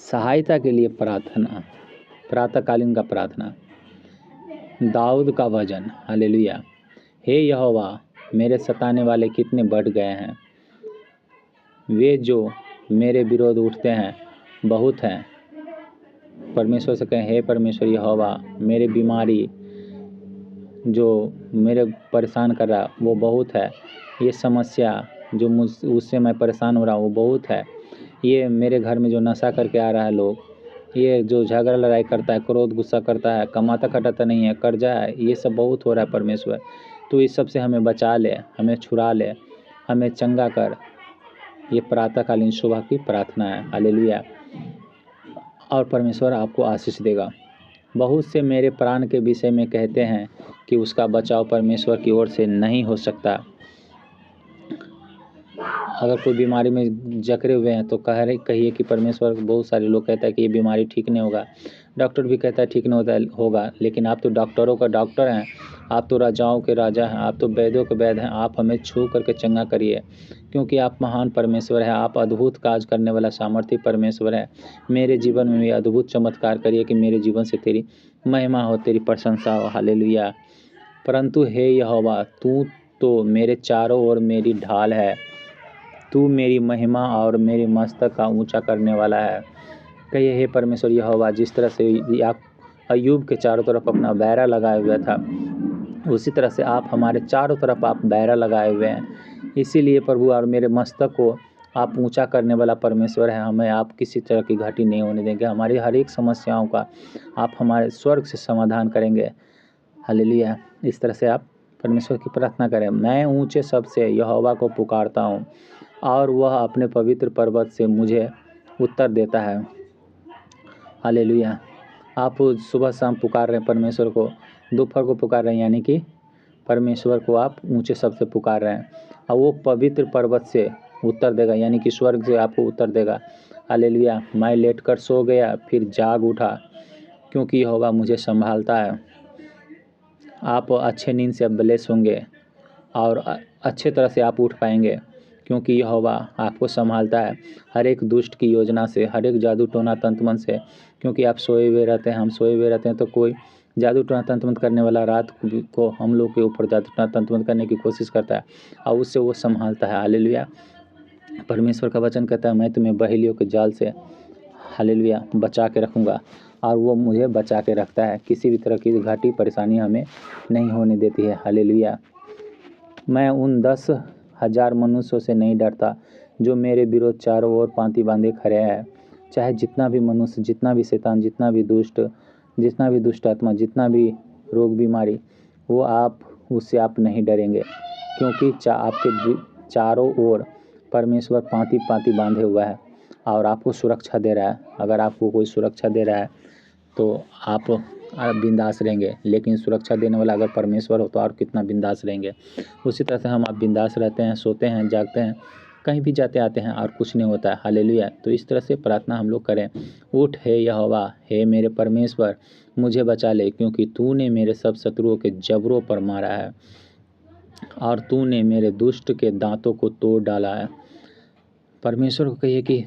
सहायता के लिए प्रार्थना, प्रातःकालीन का प्रार्थना। दाऊद का भजन, हालेलुया। हे यहोवा, मेरे सताने वाले कितने बढ़ गए हैं, वे जो मेरे विरोध उठते हैं बहुत हैं। परमेश्वर से कहें, हे परमेश्वर यहोवा, मेरे बीमारी जो मेरे परेशान कर रहा वो बहुत है, ये समस्या जो उससे मैं परेशान हो रहा हूँ वो बहुत है, ये मेरे घर में जो नशा करके आ रहा है लोग, ये जो झगड़ा लड़ाई करता है, क्रोध गुस्सा करता है, कमाता खटाता नहीं है, कर्जा है, ये सब बहुत हो रहा है। परमेश्वर तो इस सब से हमें बचा ले, हमें छुड़ा ले, हमें चंगा कर। ये प्रातःकालीन सुबह की प्रार्थना है, हालेलुया। और परमेश्वर आपको आशीष देगा। बहुत से मेरे प्राण के विषय में कहते हैं कि उसका बचाव परमेश्वर की ओर से नहीं हो सकता। अगर कोई बीमारी में जकड़े हुए हैं तो कहिए कि परमेश्वर, बहुत सारे लोग कहता है कि ये बीमारी ठीक नहीं होगा, डॉक्टर भी कहता है ठीक नहीं होगा, लेकिन आप तो डॉक्टरों का डॉक्टर हैं, आप तो राजाओं के राजा हैं, आप तो वैद्यों के वैद्य हैं। आप हमें छू करके चंगा करिए, क्योंकि आप महान परमेश्वर हैं, आप अद्भुत काज करने वाला सामर्थी परमेश्वर है। मेरे जीवन में भी अद्भुत चमत्कार करिए कि मेरे जीवन से तेरी महिमा हो, तेरी प्रशंसा हो, हालेलुया। परंतु हे यहोवा, तू तो मेरे चारों ओर मेरी ढाल है, तू मेरी महिमा और मेरे मस्तक का ऊंचा करने वाला है। कहिए, हे परमेश्वर यहोवा, जिस तरह से आप अय्यूब के चारों तरफ अपना बैरा लगाए हुआ था, उसी तरह से आप हमारे चारों तरफ आप बैरा लगाए हुए हैं। इसीलिए प्रभु, और मेरे मस्तक को आप ऊंचा करने वाला परमेश्वर है। हमें आप किसी तरह की घाटी नहीं होने देंगे, हमारी हर एक समस्याओं का आप हमारे स्वर्ग से समाधान करेंगे, हालेलुया। इस तरह से आप परमेश्वर की प्रार्थना करें। मैं ऊंचे शब्द से यहोवा को पुकारता हूँ और वह अपने पवित्र पर्वत से मुझे उत्तर देता है, हालेलुया। आप सुबह शाम पुकार रहे हैं परमेश्वर को, दोपहर को पुकार रहे हैं, यानी कि परमेश्वर को आप ऊंचे शब्द से पुकार रहे हैं और वो पवित्र पर्वत से उत्तर देगा, यानी कि स्वर्ग से आपको उत्तर देगा, हालेलुया। मैं लेटकर सो गया फिर जाग उठा, क्योंकि यहोवा मुझे संभालता है। आप अच्छे नींद से ब्लेस होंगे और अच्छे तरह से आप उठ पाएंगे, क्योंकि यहोवा आपको संभालता है हर एक दुष्ट की योजना से, हर एक जादू टोना तंत्र मंत्र से। क्योंकि आप सोए हुए रहते हैं, हम सोए हुए रहते हैं, तो कोई जादू टोना तंत्र मंत्र करने वाला रात को हम लोग के ऊपर जादू टोना तंत्र मंत्र करने की कोशिश करता है और उससे वो संभालता है, हालेलुया। परमेश्वर का वचन कहता है, मैं तुम्हें बहेलियों के जाल से, हालेलुया, बचा के रखूँगा, और वो मुझे बचा के रखता है। किसी भी तरह की घाटी परेशानी हमें नहीं होने देती है, हालेलुया। मैं उन 10,000 मनुष्यों से नहीं डरता जो मेरे विरोध चारों ओर पांति बांधे खड़े हैं। चाहे जितना भी मनुष्य, जितना भी शैतान, जितना भी दुष्ट आत्मा, जितना भी रोग बीमारी, वो उससे आप नहीं डरेंगे, क्योंकि आपके चारों ओर परमेश्वर पांति पांति बांधे हुआ है और आपको सुरक्षा दे रहा है। अगर आपको कोई सुरक्षा दे रहा है तो आप बिंदास रहेंगे, लेकिन सुरक्षा देने वाला अगर परमेश्वर हो तो और कितना बिंदास रहेंगे। उसी तरह से हम आप बिंदास रहते हैं, सोते हैं, जागते हैं, कहीं भी जाते आते हैं और कुछ नहीं होता है, हालेलुया। तो इस तरह से प्रार्थना हम लोग करें। उठ हे यहोवा, हे मेरे परमेश्वर, मुझे बचा ले, क्योंकि तूने मेरे सब शत्रुओं के जबरों पर मारा है और तूने मेरे दुष्ट के दांतों को तोड़ डाला है। परमेश्वर को कहिए कि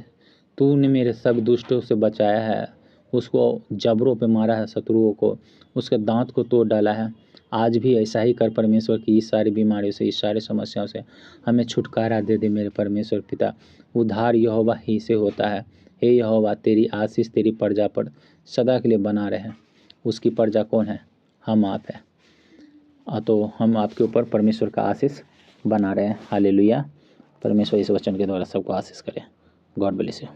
तूने मेरे सब दुष्टों से बचाया है, उसको जबरों पे मारा है, शत्रुओं को, उसके दांत को तोड़ डाला है। आज भी ऐसा ही कर परमेश्वर की इस सारी बीमारियों से, इस सारी समस्याओं से हमें छुटकारा दे दे मेरे परमेश्वर पिता। उद्धार यहोवा ही से होता है। हे यहोवा, तेरी आशीष तेरी प्रजा पर सदा के लिए बना रहे। उसकी प्रजा कौन है? हम आप है। तो हम आपके ऊपर परमेश्वर का आशीष बना रहे हैं, हालेलुया। परमेश्वर इस वचन के द्वारा सबको आशीष करें। God bless you.